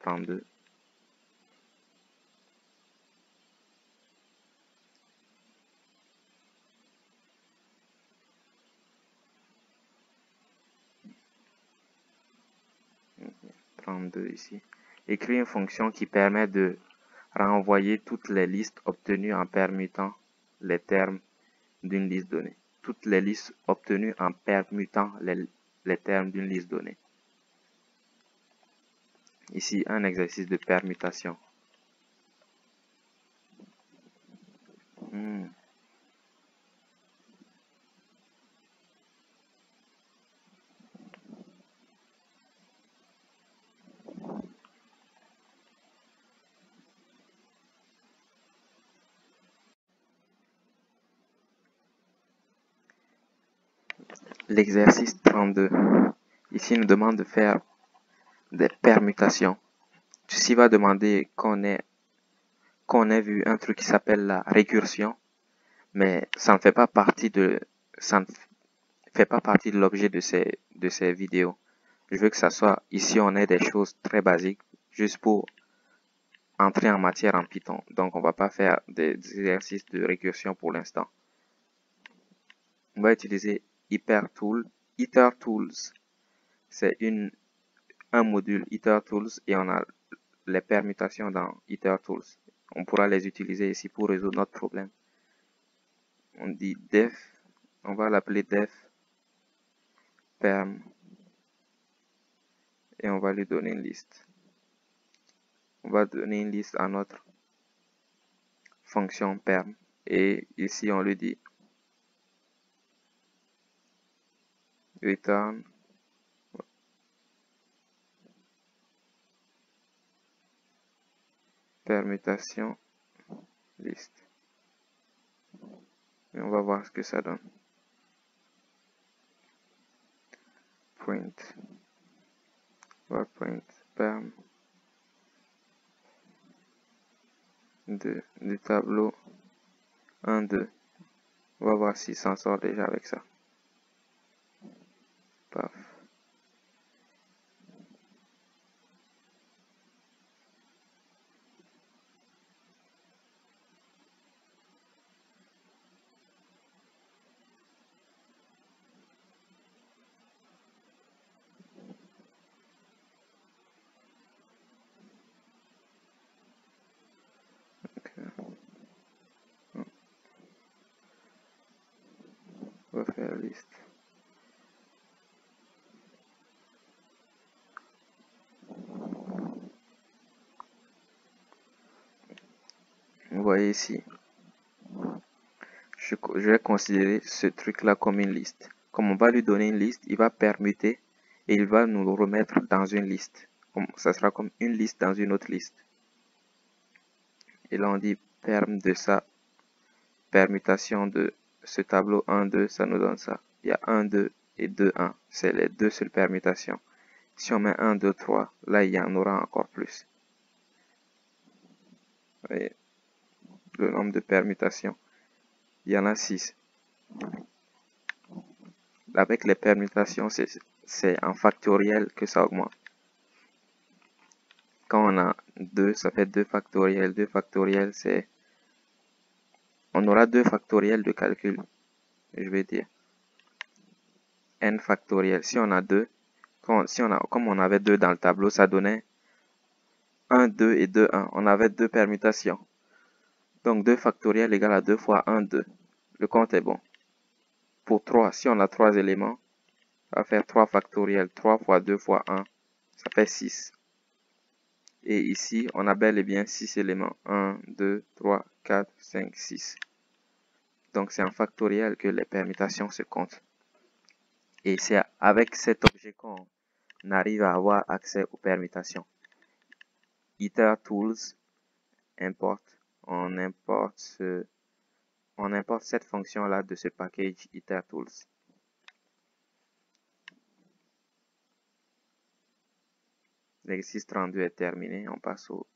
32. Ici. Écris une fonction qui permet de renvoyer toutes les listes obtenues en permutant les termes d'une liste donnée. Toutes les listes obtenues en permutant les termes d'une liste donnée. Ici, un exercice de permutation. L'exercice 32. Ici, il nous demande de faire des permutations. Ceci va demander qu'on ait vu un truc qui s'appelle la récursion, mais ça ne fait pas partie de l'objet de ces vidéos. Je veux que ça soit, ici on ait des choses très basiques, juste pour entrer en matière en Python. Donc on va pas faire des exercices de récursion pour l'instant. On va utiliser IterTools. C'est un module IterTools et on a les permutations dans IterTools. On pourra les utiliser ici pour résoudre notre problème. On dit def, on va l'appeler def perm et on va lui donner une liste. On va donner une liste à notre fonction perm et ici on lui dit return permutation liste et on va voir ce que ça donne. Print, on va print perm du tableau 1, 2. On va voir s'il s'en sort déjà avec ça. Paf. On va faire liste. Vous voyez ici, je vais considérer ce truc-là comme une liste. Comme on va lui donner une liste, il va permuter et il va nous le remettre dans une liste. Ça sera comme une liste dans une autre liste. Et là, on dit perm de ça, permutation de ce tableau 1, 2, ça nous donne ça. Il y a 1, 2 et 2, 1. C'est les deux seules permutations. Si on met 1, 2, 3, là, il y en aura encore plus. Vous voyez, le nombre de permutations. Il y en a 6. Avec les permutations, c'est en factoriel que ça augmente. Quand on a 2, ça fait 2 factoriel. 2 factoriel, c'est... On aura 2 factoriels de calcul. Je vais dire n factoriel. Si on a 2, comme on avait 2 dans le tableau, ça donnait 1, 2 et 2, 1. On avait 2 permutations. Donc 2 factoriel égale à 2 fois 1, 2. Le compte est bon. Pour 3, si on a 3 éléments, on va faire 3 factoriel. 3 fois 2 fois 1, ça fait 6. Et ici, on a bel et bien 6 éléments. 1, 2, 3, 4, 5, 6. Donc c'est en factoriel que les permutations se comptent. Et c'est avec cet objet qu'on arrive à avoir accès aux permutations. IterTools importe. On importe cette fonction-là de ce package IterTools. L'exercice 32 est terminé. On passe au